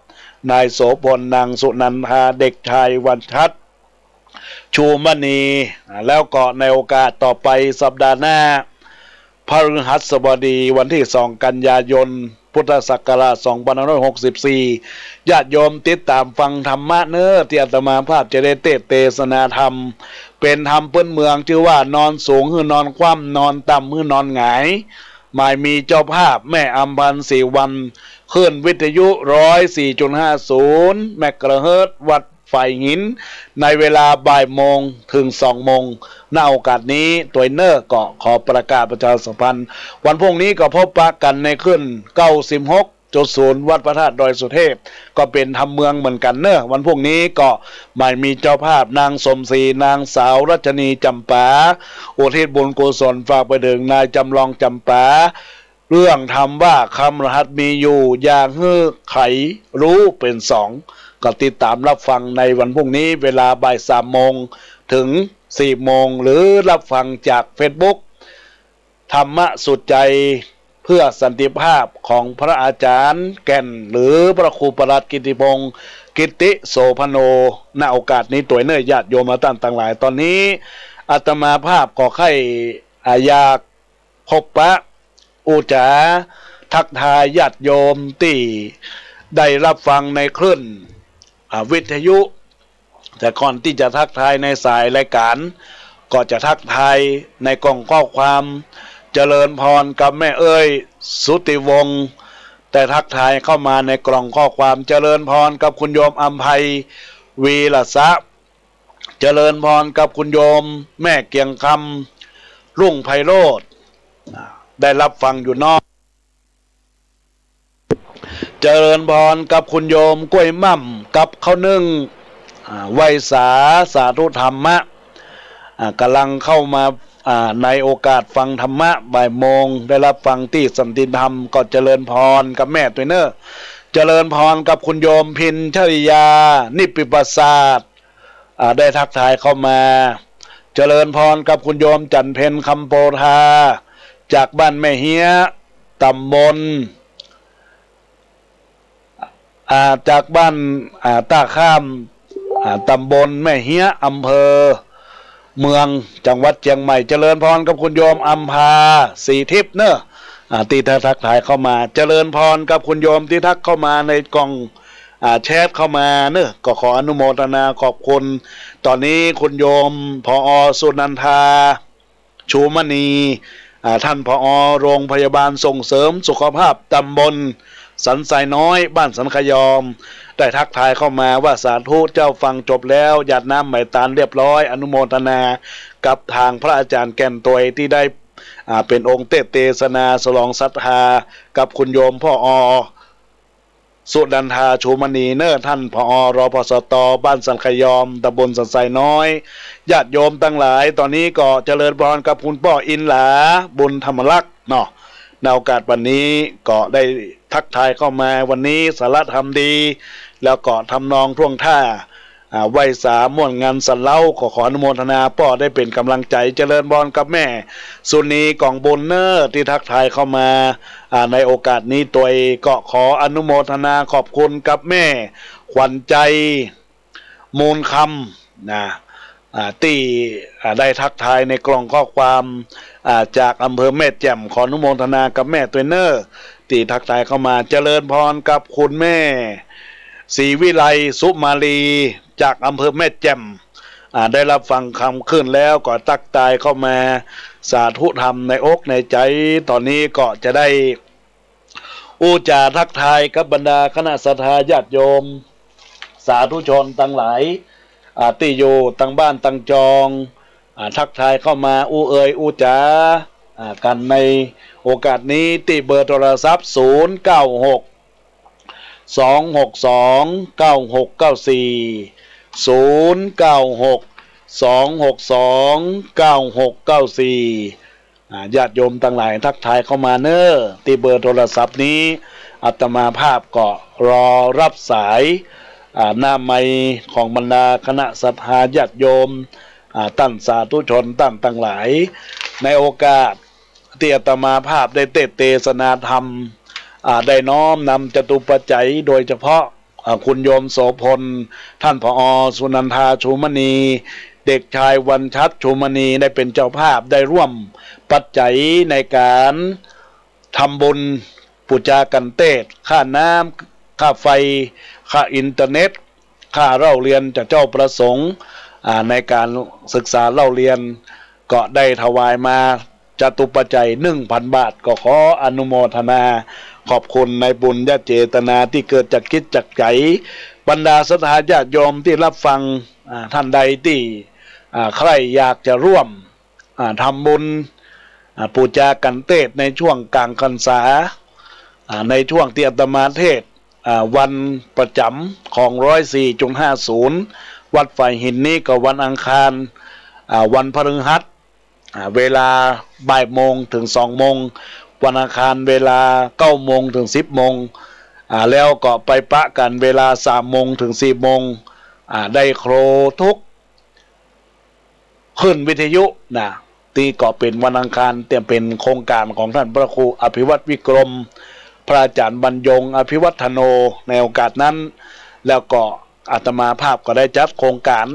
นายโสพลนางสุนันทาเด็กชายวันชัดชูมณีแล้วก็ในโอกาสต่อไปสัปดาห์หน้าพฤหัสบดีวันที่2 กันยายนพุทธศักราช2564ญาติโยมติดตามฟังธรรมะเนื้อที่อาตมาภาพจะได้เทศนาธรรมเป็นธรรมพื้นเมืองชื่อว่านอนสูงหรือนอนคว่ำนอนต่ำหรือนอนหงายหมายมีเจ้าภาพแม่อัมพันธ์ศรีวันคลื่นวิทยุ 104.50 เมกะเฮิรตซ์วัดไฟหินในเวลาบ่ายโมงถึง2 โมงณโอกาสนี้ตัวเนอร์ก็ขอประกาศประชาสัมพันธ์วันพรุ่งนี้ก็พบปะกันในขึ้น96.0 วัดพระธาตุดอยสุเทพก็เป็นธรรมเมืองเหมือนกันเนอะวันพรุ่งนี้ก็หมายมีเจ้าภาพนางสมศรีนางสาวรัชนีจำปาอุทิศบุญกุศลฝากไปถึงนายจำลองจำปาเรื่องทำว่าคำรหัสมีอยู่อย่างฮือไขรู้เป็น2ก็ติดตามรับฟังในวันพรุ่งนี้เวลาบ่าย3 โมงถึง4 โมงหรือรับฟังจาก Facebook ธรรมะสุดใจเพื่อสันติภาพของพระอาจารย์แก่นหรือพระครูประหลัดกิติพงศ์กิติโสพโนณโอกาสนี้ตัวเนื้อญาติโยมมาต่างหลายตอนนี้อาตมาภาพก็ให้อยากพบปะอุจาทักทายญาติโยมที่ได้รับฟังในคลื่นวิทยุแต่ก่อนที่จะทักทายในสายรายการก็จะทักทายในกล่องข้อความเจริญพรกับแม่เอ้ยสุติวงศ์แต่ทักทายเข้ามาในกล่องข้อความเจริญพรกับคุณโยมอัมภัยวีรศักดิ์เจริญพรกับคุณโยมแม่เกียงคำรุ่งไพโรจน์ได้รับฟังอยู่นอกเจริญพรกับคุณโยมกล้วยม่ำกับข้าวนึ่งไวยสาสาธุธรรมะกำลังเข้ามาในโอกาสฟังธรรมะบ่ายโมงได้รับฟังที่สันติธรรมก็เจริญพรกับแม่ตัวเนอเจริญพรกับคุณโยมพินชริยานิปิปศาสตร์ได้ทักทายเข้ามาเจริญพรกับคุณโยมจันเพ็ญคำโปธาจากบ้านแม่เฮียตำบลจากบ้านตาข้ามตำบลแม่เฮียอำเภอเมืองจังหวัดเชียงใหม่เจริญพรกับคุณโยมอัมพาสีทิพย์เนอะที่ทักทายเข้ามาเจริญพรกับคุณโยมที่ทักเข้ามาในกล่องแชทเข้ามาเนอะก็ขออนุโมทนาขอบคุณตอนนี้คุณโยมผอ.สุนันทาชูมณีท่านผอ.โรงพยาบาลส่งเสริมสุขภาพตำบลสันทรายน้อยบ้านสันขยอมได้ทักทายเข้ามาว่าสาธุเจ้าฟังจบแล้วหยาดน้ำไหมตาลเรียบร้อยอนุโมทนากับทางพระอาจารย์แก่นตัวที่ได้เป็นองค์เทศนาฉลองศรัทธากับคุณโยมพ่ออสุดันทาชูมณีเนอท่านผอ.รพสต.บ้านสันขยอมตำบลสันทรายน้อยญาติโยมทั้งหลายตอนนี้ก็เจริญพรกับคุณพ่ออินหลาบุญธรรมลักษณ์เนาะในโอกาสวันนี้ก็ได้ทักทายเข้ามาวันนี้สาระธรรมดีแล้วก็ทำนองท่วงท่าไหวสาม่วนงานสันเล่าขออนุโมทนาพ่อได้เป็นกำลังใจเจริญพรกับแม่สุนีกล่องบุญเนอร์ที่ทักทายเข้ามาในโอกาสนี้ตัวเองก็ขออนุโมทนาขอบคุณกับแม่ขวัญใจมูลคำนะ ที่ได้ทักทายในกล่องข้อความจากอำเภอแม่แจ่มขออนุโมทนากับแม่ตัวเนอร์ที่ทักทายเข้ามาเจริญพรกับคุณแม่ศรีวิไลสุมาลีจากอำเภอแม่แจ่มได้รับฟังคำขึ้นแล้วก็ตักตายเข้ามาสาธุธรรมในอกในใจตอนนี้ก็จะได้อุจาทักทายกับบรรดาคณะสัตยาญาติโยมสาธุชนตั้งหลายที่อยู่ตั้งบ้านตั้งจองทักทายเข้ามาเอ่ยจากันในโอกาสนี้ที่เบอร์โทรศัพท์096 262 9694 096 262 9694ญาติโยมตั้งหลายทักทายเข้ามาเนอะที่เบอร์โทรศัพท์นี้อาตมาภาพก็รอรับสายหน้าไมค์ของบรรดาคณะสัตยาญาติโยมท่านสาธุชนท่านตั้งหลายในโอกาสที่อาตมาภาพได้เทศนาธรรมได้น้อมนำจตุปัจจัยโดยเฉพาะคุณโยมโสพลท่านผอ.สุนันทาชูมณีเด็กชายวันชัดชูมณีได้เป็นเจ้าภาพได้ร่วมปัจจัยในการทำบุญปูจากันเทศค่าน้ำค่าไฟค่าอินเทอร์เน็ตค่าเล่าเรียนจากเจ้าประสงค์ในการศึกษาเล่าเรียนก็ได้ถวายมาจตุปัจจัย 1,000 บาทก็ขออนุโมทนาขอบคุณในบุญญาเจตนาที่เกิดจากคิดจากใจบรรดาศรัทธาญาติโยมที่รับฟังท่านใดที่ใครอยากจะร่วมทำบุญปูจากันเทศในช่วงกลางพรรษาในช่วงที่อาตมาเทศวันประจำของ104.50วัดไฟหินนี้ก็วันอังคารวันพฤหัสเวลาบ่ายโมงถึง2 โมงวันอังคารเวลา9 โมงถึง10 โมงแล้วก็ไปปะกันเวลา3 โมงถึง4 โมงได้โครทุกขึ้นวิทยุตีก็เป็นวันอังคารเตรียมเป็นโครงการของท่านพระครูอภิวัตวิกรมพระอาจารย์บรรยงอภิวัฒโนในโอกาสนั้นแล้วก็อาตมาภาพก็ได้จัดโครงการ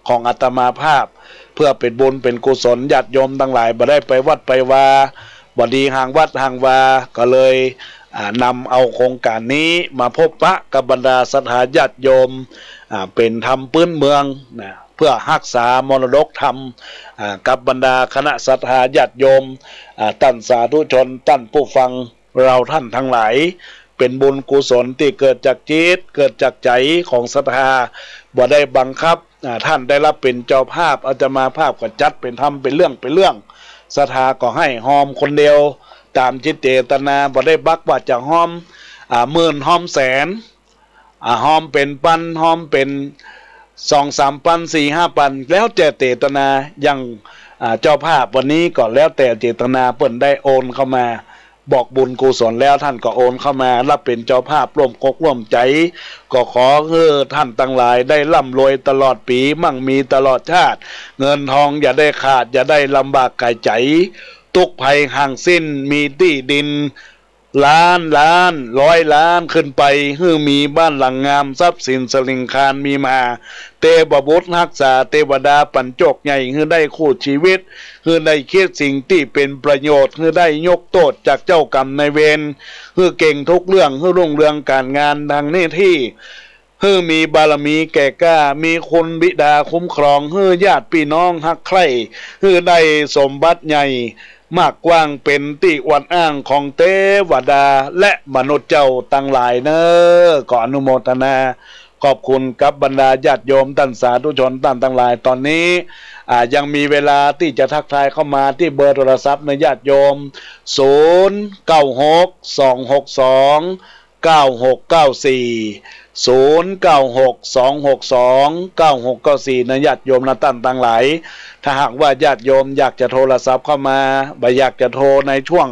ของอาตมาภาพเพื่อเป็นบุญเป็นกุศลญาติโยมทั้งหลายบ่ได้ไปวัดไปวาบ่ดีห่างวัดห่างวาก็เลยนำเอาโครงการนี้มาพบปะกับบรรดาศรัทธาญาติโยมเป็นธรรมพื้นเมืองเพื่อรักษามรดกธรรมกับบรรดาคณะศรัทธาญาติโยมท่านสาธุชนท่านผู้ฟังเราท่านทั้งหลายเป็นบุญกุศลที่เกิดจากจิตเกิดจากใจของศรัทธาบ่ได้บังคับท่านได้รับเป็นเจ้าภาพอาตมาภาพก็จัดเป็นธรรมเป็นเรื่องศรัทธาก็ให้หอมคนเดียวตามจิตเจตนาบ่ได้บักว่าจะหอมหมื่นหอมแสนหอมเป็นพันหอมเป็น2-3 พัน4-5 พันแล้วแต่เจตนาอย่างเจ้าภาพวันนี้ก็แล้วแต่เจตนาเพิ่นได้โอนเข้ามาบอกบุญกุศลแล้วท่านก็โอนเข้ามารับเป็นเจ้าภาพร่วมกกร่วมใจก็ขอให้ท่านทั้งหลายได้ร่ำรวยตลอดปีมั่งมีตลอดชาติเงินทองอย่าได้ขาดอย่าได้ลำบากกายใจทุกภัยห่างสิ้นมีที่ดินล้าน100 ล้านขึ้นไปให้มีบ้านหลังงามทรัพย์สินสลิงคารมีมาเทวบุตรรักษาเทวดาปัญจกใหญ่ให้ได้คู่ชีวิตให้ได้คิดสิ่งที่เป็นประโยชน์ให้ได้ยกโทษจากเจ้ากรรมนายเวรให้เก่งทุกเรื่องให้รุ่งเรืองการงานทางหน้าที่ให้มีบารมีแก่กล้ามีคุณบิดาคุ้มครองให้ญาติพี่น้องฮักใคร่ให้ได้สมบัติใหญ่มากกว้างเป็นที่อวดอ้างของเทวดาและมนุษย์เจ้าตั้งหลายเนอขออนุโมทนาขอบคุณกับบรรดาญาติโยมท่านสาธุชนท่านทั้งหลายตอนนี้ยังมีเวลาที่จะทักทายเข้ามาที่เบอร์โทรศัพท์ในญาติโยม096 262 9694 096 262 9694นะญาติโยมนะท่านทั้งหลายถ้าหากว่าญาติโยมอยากจะโทรศัพท์เข้ามาบ่อยากจะโทรในช่วง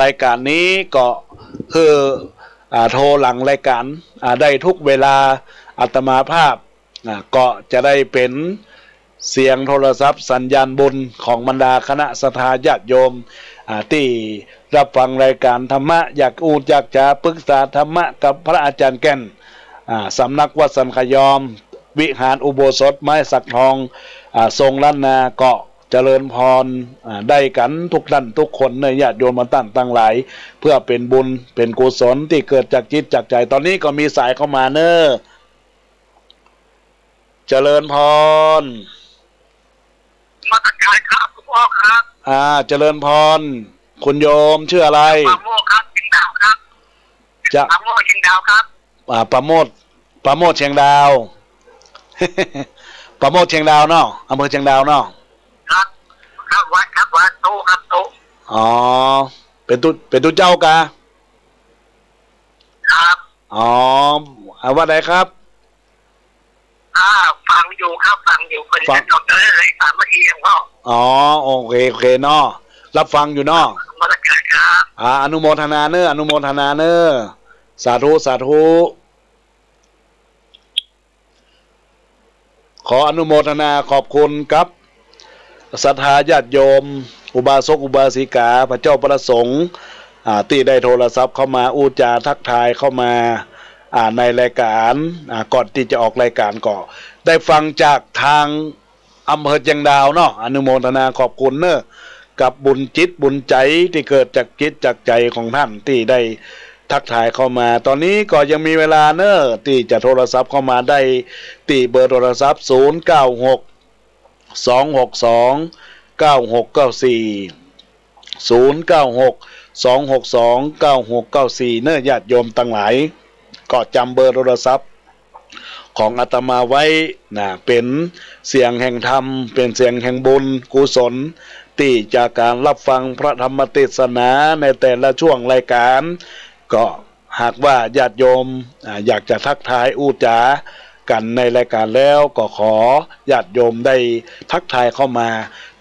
รายการนี้ก็คือโทรหลังรายการได้ทุกเวลาอาตมาภาพก็จะได้เป็นเสียงโทรศัพท์สัญญาณบุญของบรรดาคณะศรัทธาญาติโยมที่รับฟังรายการธรรมะอยากจะปรึกษาธรรมะกับพระอาจารย์แก่นสำนักวัดสันขยอม วิหารอุโบสถไม้สักทองทรงล้านนาเกาะเจริญพรได้กันทุกท่านทุกคนในญาติโยมมาตั้งหลายเพื่อเป็นบุญเป็นกุศลที่เกิดจากจิตจากใจตอนนี้ก็มีสายเข้ามาเนอะเจริญพรมาตรการครับคุณพ่อครับเจริญพรคุณโยมชื่ออะไรปราโมทครับเชียงดาวครับจะปราโมทเชียงดาวครับประโมทเชียงดาว ประโมทเชียงดาวเนาะอำเภอเชียงดาวเนาะครับวัดโตครับโตอ๋อเป็นตุเจ้ากะครับอ๋อวัดไหนครับฟังอยู่ครับฟังอยู่คนจะจบเลย3 นาทียังพ่ออ๋อโอเคเนาะรับฟังอยู่เนาะมาตรการครับอนุโมทนาเนอะสาธุขออนุโมทนาขอบคุณครับศรัทธาญาติโยมอุบาสกอุบาสิกาพระเจ้าประสงค์ที่ได้โทรศัพท์เข้ามาอูจาทักทายเข้ามาในรายการก่อนที่จะออกรายการก็ได้ฟังจากทางอำเภอเชียงดาวเนาะอนุโมทนาขอบคุณเนอะกับบุญจิตบุญใจที่เกิดจากจิตจากใจของท่านที่ได้ทักทายเข้ามาตอนนี้ก็ยังมีเวลาเนอะที่จะโทรศัพท์เข้ามาได้ที่เบอร์โทรศัพท์0962629694เนอะญาติโยมตั้งหลายก็จำเบอร์โทรศัพท์ของอาตมาไว้เป็นเสียงแห่งธรรมเป็นเสียงแห่งบุญกุศลที่จากการรับฟังพระธรรมเทศนาในแต่ละช่วงรายการก็หากว่าญาติโยมอยากจะทักทายอูจากันในรายการแล้วก็ขอญาติโยมได้ทักทายเข้ามา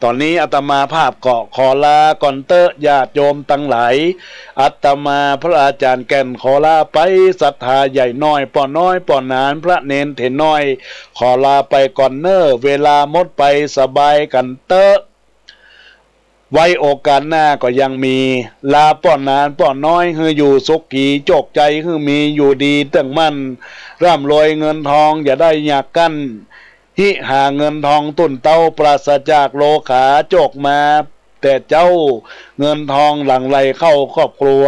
ตอนนี้อาตมาภาพก็ขอลาก่อนเตอะญาติโยมตั้งหลายอาตมาพระอาจารย์แก่นขอลาไปศรัทธาใหญ่น้อยป่อน้อยป่อนานพระเนนเถนน้อยขอลาไปก่อนเนอเวลาหมดไปสบายกันเตอะไว้โอกาสหน้าก็ยังมีลาป้อนนานป้อนน้อยคืออยู่สุขีโจกใจคือมีอยู่ดีตั้งมั่นร่ำรวยเงินทองอย่าได้อยากกั้นหิหาเงินทองตุนเต้าปราศจากโลขาโจกมาแต่เจ้าเงินทองหลั่งไหลเข้าครอบครัว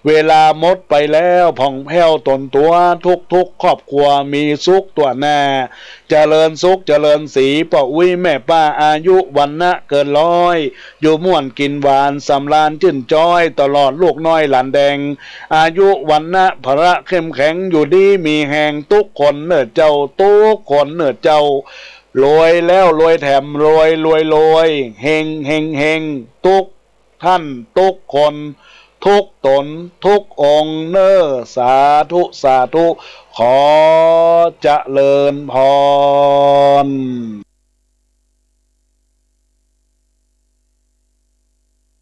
เวลาหมดไปแล้วผ่องแผ้วตนตัวทุกครอบครัวมีสุขตัวหน้าเจริญสุขเจริญสีป้าอุ้ยแม่ป้าอายุวันนะเกินร้อยอยู่ม่วนกินหวานสำราญชื่นจ้อยตลอดลูกน้อยหลานแดงอายุวันนะพระเข้มแข็งอยู่ดีมีแหงทุกคนเนื้อเจ้าทุกคนเนื้อเจ้ารวยแล้วรวยแถมรวยเฮงทุกท่านทุกคนทุกตนทุกองค์เนอสาธุขอเจริญพร